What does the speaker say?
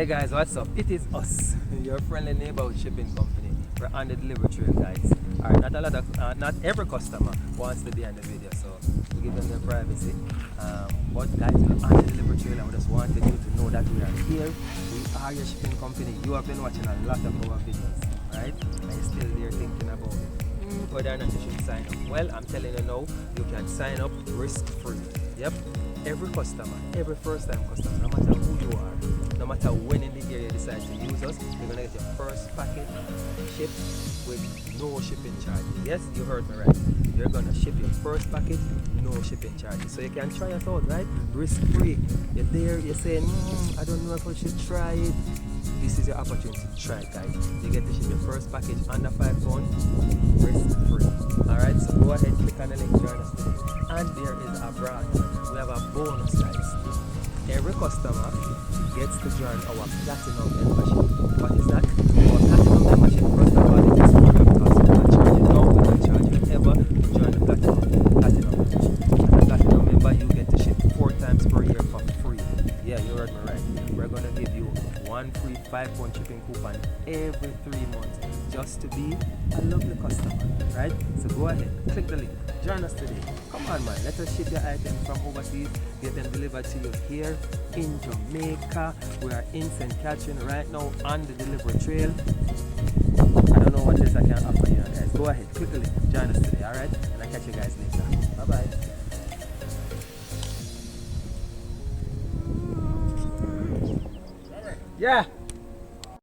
Hey guys, what's up? It is us, your friendly neighborhood shipping company. We're on the delivery trail, guys. Alright, not every customer wants to be on the video, so we give them their privacy. But guys, we're on the delivery trail and we just wanted you to know that we are here. We are your shipping company. You have been watching a lot of our videos, right? And you're still there thinking about it. Whether or not you should sign up. Well, I'm telling you now, you can sign up risk-free. Yep. Every customer, every first-time customer, no matter who you are, no matter when in the area you decide to use us, you're gonna get your first package shipped with no shipping charges. Yes, you heard me right. You're gonna ship your first package, no shipping charges. So you can try it out, right? Risk-free. You're there, you're saying, I don't know if I should try it. This is your opportunity to try it, guys. You get to ship your first package under £5, risk-free. Alright, so go ahead, click on the link, join us today. And there is a brand. We have a bonus, guys. Every customer gets to join our platinum membership. What is that? Our platinum membership, first of all, it is free of cost. We don't charge you now, we don't charge you ever to join the platinum membership. As a platinum member, you get to ship 4 times per year for free. Yeah, you heard me right. We're gonna give you one free £5 shipping coupon every 3 months just to be a lovely customer, right? So go ahead, click the link, join us today. Come on, man, let us ship your items from overseas, get them delivered to you here in Jamaica. We are in St. Catherine right now on the delivery trail. I don't know what else I can offer you guys. Go ahead, click the link, join us today, alright? And I'll catch you guys later. Bye-bye. Yeah.